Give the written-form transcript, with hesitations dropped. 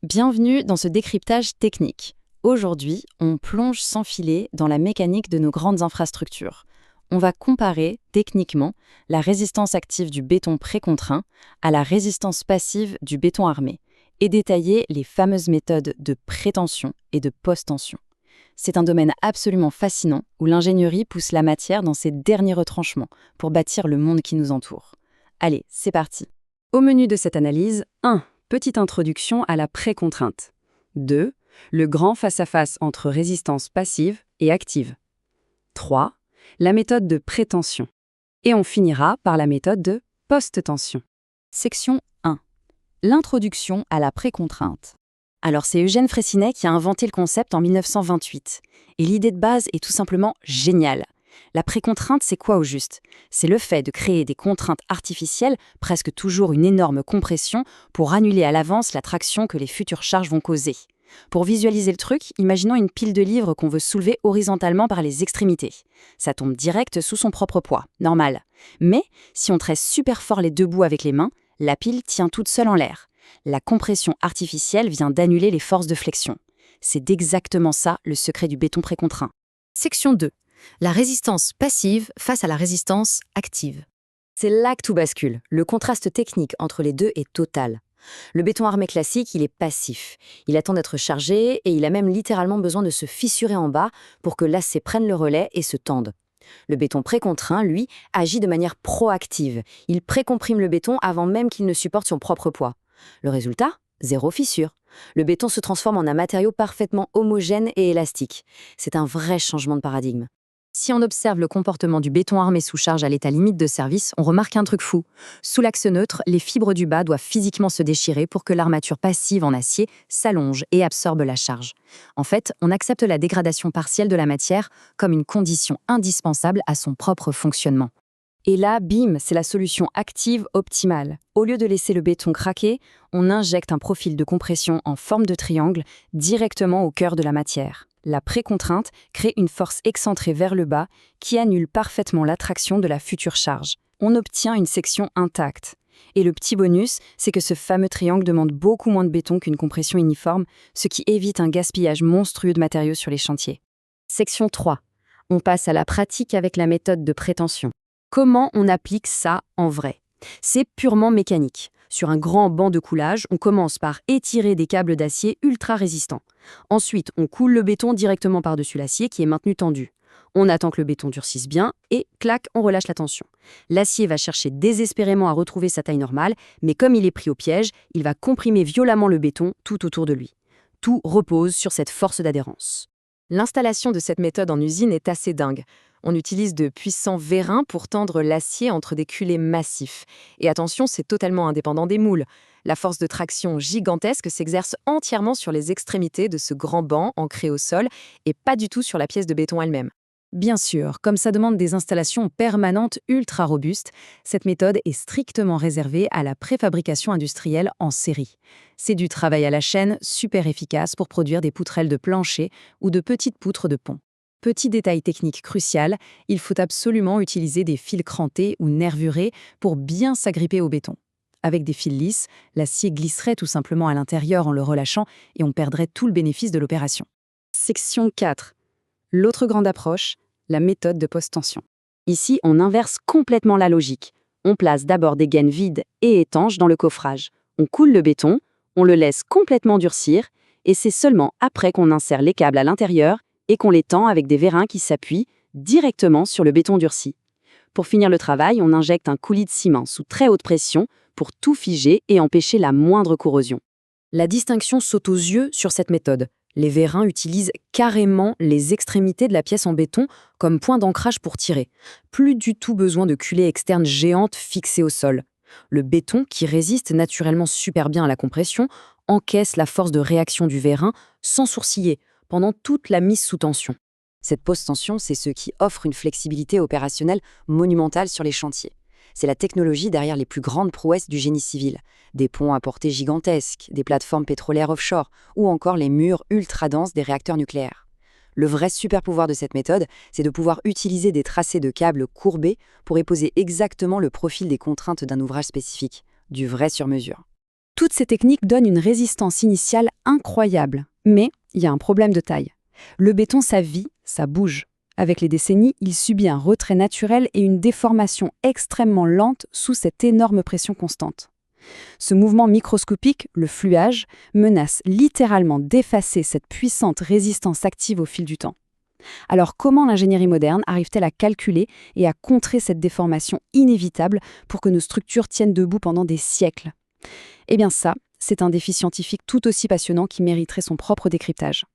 Bienvenue dans ce décryptage technique. Aujourd'hui, on plonge sans filet dans la mécanique de nos grandes infrastructures. On va comparer, techniquement, la résistance active du béton précontraint à la résistance passive du béton armé et détailler les fameuses méthodes de prétension et de post-tension. C'est un domaine absolument fascinant où l'ingénierie pousse la matière dans ses derniers retranchements pour bâtir le monde qui nous entoure. Allez, c'est parti. Au menu de cette analyse, 1. Petite introduction à la précontrainte. 2. Le grand face-à-face entre résistance passive et active. 3. La méthode de prétension. Et on finira par la méthode de post-tension. Section 1. L'introduction à la précontrainte. Alors c'est Eugène Freycinet qui a inventé le concept en 1928. Et l'idée de base est tout simplement géniale. La précontrainte, c'est quoi au juste? C'est le fait de créer des contraintes artificielles, presque toujours une énorme compression, pour annuler à l'avance la traction que les futures charges vont causer. Pour visualiser le truc, imaginons une pile de livres qu'on veut soulever horizontalement par les extrémités. Ça tombe direct sous son propre poids, normal. Mais si on tresse super fort les deux bouts avec les mains, la pile tient toute seule en l'air. La compression artificielle vient d'annuler les forces de flexion. C'est exactement ça le secret du béton précontraint. Section 2. La résistance passive face à la résistance active. C'est là que tout bascule. Le contraste technique entre les deux est total. Le béton armé classique, il est passif. Il attend d'être chargé et il a même littéralement besoin de se fissurer en bas pour que l'acier prenne le relais et se tende. Le béton précontraint, lui, agit de manière proactive. Il précomprime le béton avant même qu'il ne supporte son propre poids. Le résultat ? Zéro fissure. Le béton se transforme en un matériau parfaitement homogène et élastique. C'est un vrai changement de paradigme. Si on observe le comportement du béton armé sous charge à l'état limite de service, on remarque un truc fou. Sous l'axe neutre, les fibres du bas doivent physiquement se déchirer pour que l'armature passive en acier s'allonge et absorbe la charge. En fait, on accepte la dégradation partielle de la matière comme une condition indispensable à son propre fonctionnement. Et là, bim, c'est la solution active optimale. Au lieu de laisser le béton craquer, on injecte un profil de compression en forme de triangle directement au cœur de la matière. La précontrainte crée une force excentrée vers le bas qui annule parfaitement l'attraction de la future charge. On obtient une section intacte. Et le petit bonus, c'est que ce fameux triangle demande beaucoup moins de béton qu'une compression uniforme, ce qui évite un gaspillage monstrueux de matériaux sur les chantiers. Section 3. On passe à la pratique avec la méthode de prétention. Comment on applique ça en vrai? C'est purement mécanique. Sur un grand banc de coulage, on commence par étirer des câbles d'acier ultra résistants. Ensuite, on coule le béton directement par-dessus l'acier qui est maintenu tendu. On attend que le béton durcisse bien et, clac, on relâche la tension. L'acier va chercher désespérément à retrouver sa taille normale, mais comme il est pris au piège, il va comprimer violemment le béton tout autour de lui. Tout repose sur cette force d'adhérence. L'installation de cette méthode en usine est assez dingue. On utilise de puissants vérins pour tendre l'acier entre des culées massifs. Et attention, c'est totalement indépendant des moules. La force de traction gigantesque s'exerce entièrement sur les extrémités de ce grand banc ancré au sol et pas du tout sur la pièce de béton elle-même. Bien sûr, comme ça demande des installations permanentes ultra robustes, cette méthode est strictement réservée à la préfabrication industrielle en série. C'est du travail à la chaîne super efficace pour produire des poutrelles de plancher ou de petites poutres de pont. Petit détail technique crucial, il faut absolument utiliser des fils crantés ou nervurés pour bien s'agripper au béton. Avec des fils lisses, l'acier glisserait tout simplement à l'intérieur en le relâchant et on perdrait tout le bénéfice de l'opération. Section 4. L'autre grande approche, la méthode de post-tension. Ici, on inverse complètement la logique. On place d'abord des gaines vides et étanches dans le coffrage. On coule le béton, on le laisse complètement durcir et c'est seulement après qu'on insère les câbles à l'intérieur et qu'on les tend avec des vérins qui s'appuient directement sur le béton durci. Pour finir le travail, on injecte un coulis de ciment sous très haute pression pour tout figer et empêcher la moindre corrosion. La distinction saute aux yeux sur cette méthode. Les vérins utilisent carrément les extrémités de la pièce en béton comme point d'ancrage pour tirer. Plus du tout besoin de culées externes géantes fixées au sol. Le béton, qui résiste naturellement super bien à la compression, encaisse la force de réaction du vérin sans sourciller, pendant toute la mise sous tension. Cette post-tension, c'est ce qui offre une flexibilité opérationnelle monumentale sur les chantiers. C'est la technologie derrière les plus grandes prouesses du génie civil. Des ponts à portée gigantesque, des plateformes pétrolières offshore, ou encore les murs ultra-denses des réacteurs nucléaires. Le vrai super pouvoir de cette méthode, c'est de pouvoir utiliser des tracés de câbles courbés pour épouser exactement le profil des contraintes d'un ouvrage spécifique, du vrai sur-mesure. Toutes ces techniques donnent une résistance initiale incroyable. Mais il y a un problème de taille. Le béton, ça vit, ça bouge. Avec les décennies, il subit un retrait naturel et une déformation extrêmement lente sous cette énorme pression constante. Ce mouvement microscopique, le fluage, menace littéralement d'effacer cette puissante résistance active au fil du temps. Alors comment l'ingénierie moderne arrive-t-elle à calculer et à contrer cette déformation inévitable pour que nos structures tiennent debout pendant des siècles? Eh bien ça, c'est un défi scientifique tout aussi passionnant qui mériterait son propre décryptage.